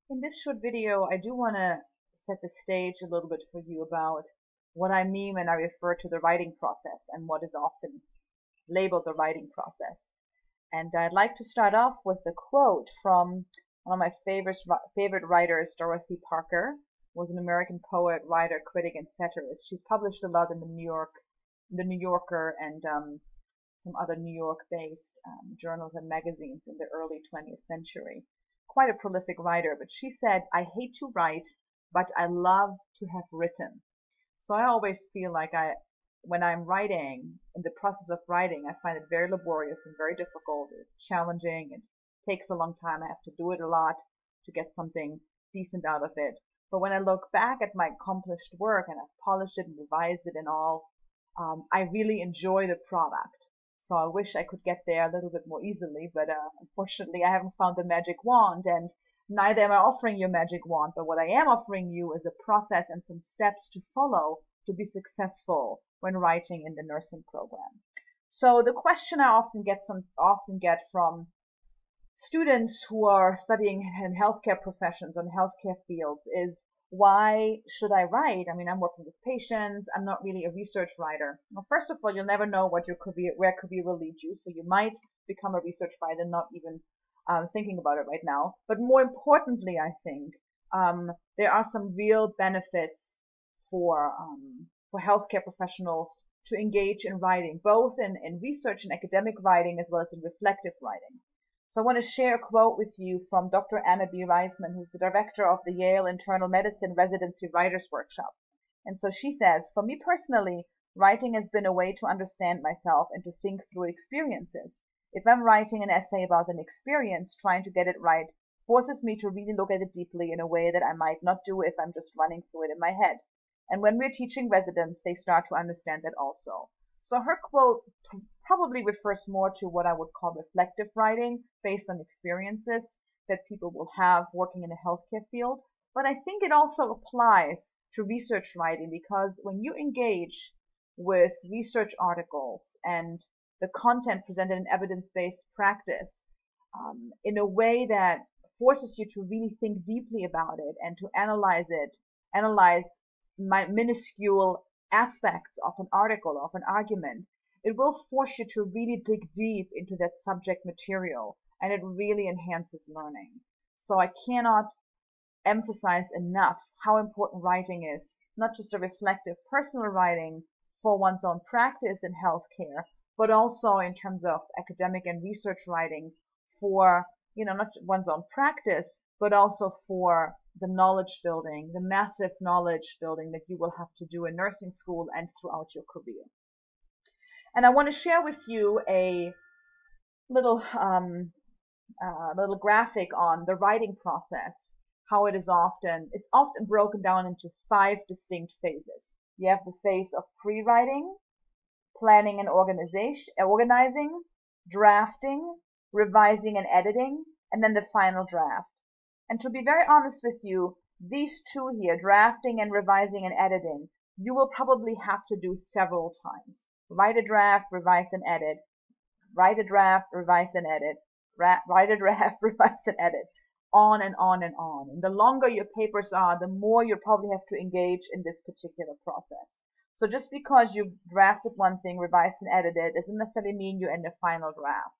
In this short video, I do want to set the stage a little bit for you about what I mean when I refer to the writing process and what is often labeled the writing process. And I'd like to start off with a quote from one of my favorite writers, Dorothy Parker, who was an American poet, writer, critic, and satirist. She's published a lot in the New Yorker, and some other New York-based journals and magazines in the early 20th century. Quite a prolific writer, but she said, "I hate to write, but I love to have written." So I always feel like when I'm writing, in the process of writing, I find it very laborious and very difficult. It's challenging. It takes a long time. I have to do it a lot to get something decent out of it. But when I look back at my accomplished work and I've polished it and revised it and all, I really enjoy the product. So I wish I could get there a little bit more easily, but unfortunately I haven't found the magic wand, and neither am I offering you a magic wand. But what I am offering you is a process and some steps to follow to be successful when writing in the nursing program. So the question I often get from students who are studying in healthcare professions and healthcare fields is, why should I write? I mean, I'm working with patients. I'm not really a research writer. Well, first of all, you'll never know what where career will lead you. So you might become a research writer, not even thinking about it right now. But more importantly, I think there are some real benefits for healthcare professionals to engage in writing, both in research and academic writing, as well as in reflective writing. So I want to share a quote with you from Dr. Anna B. Reisman, who's the director of the Yale Internal Medicine Residency Writers Workshop. And so she says, "For me personally, writing has been a way to understand myself and to think through experiences. If I'm writing an essay about an experience, trying to get it right forces me to really look at it deeply in a way that I might not do if I'm just running through it in my head. And when we're teaching residents, they start to understand that also." So her quote probably refers more to what I would call reflective writing, based on experiences that people will have working in the healthcare field. But I think it also applies to research writing, because when you engage with research articles and the content presented in evidence-based practice in a way that forces you to really think deeply about it and to analyze minuscule aspects of an article, of an argument, it will force you to really dig deep into that subject material, and it really enhances learning. So I cannot emphasize enough how important writing is, not just a reflective personal writing for one's own practice in healthcare, but also in terms of academic and research writing for, not one's own practice, but also for the knowledge building, the massive knowledge building that you will have to do in nursing school and throughout your career. And I want to share with you a little graphic on the writing process, how it's often broken down into 5 distinct phases. You have the phase of pre-writing, planning and organizing, drafting, revising and editing, and then the final draft. And to be very honest with you, these two here, drafting and revising and editing, you will probably have to do several times. Write a draft, revise and edit. Write a draft, revise and edit. Write a draft, revise and edit. On and on and on. And the longer your papers are, the more you probably have to engage in this particular process. So just because you've drafted one thing, revised and edited, doesn't necessarily mean you're in the final draft.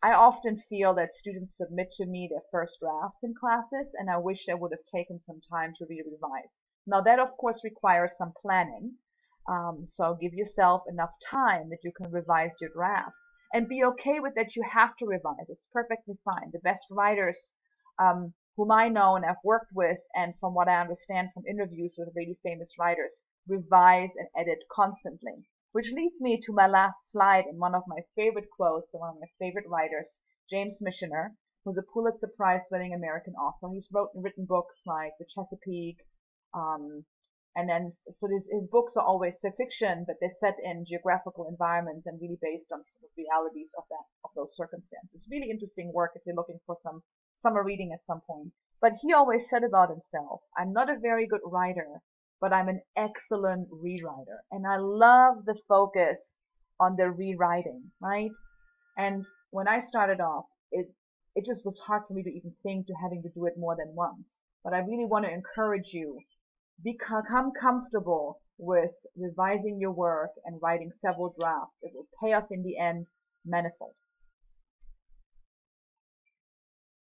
I often feel that students submit to me their first drafts in classes, and I wish they would have taken some time to really revise. Now that of course requires some planning, so give yourself enough time that you can revise your drafts, and be okay with that you have to revise. It's perfectly fine. The best writers whom I know and have worked with, and from what I understand from interviews with really famous writers, revise and edit constantly. Which leads me to my last slide and one of my favorite quotes of one of my favorite writers, James Michener, who's a Pulitzer Prize-winning American author. He's written books like The Chesapeake, and then so his books are always fiction, but they're set in geographical environments and really based on sort of realities of those circumstances. Really interesting work if you're looking for some summer reading at some point. But he always said about himself, "I'm not a very good writer, but I'm an excellent rewriter." And I love the focus on the rewriting, right? And when I started off, it just was hard for me to even think to having to do it more than once. But I really want to encourage you, become comfortable with revising your work and writing several drafts. It will pay off in the end manifold.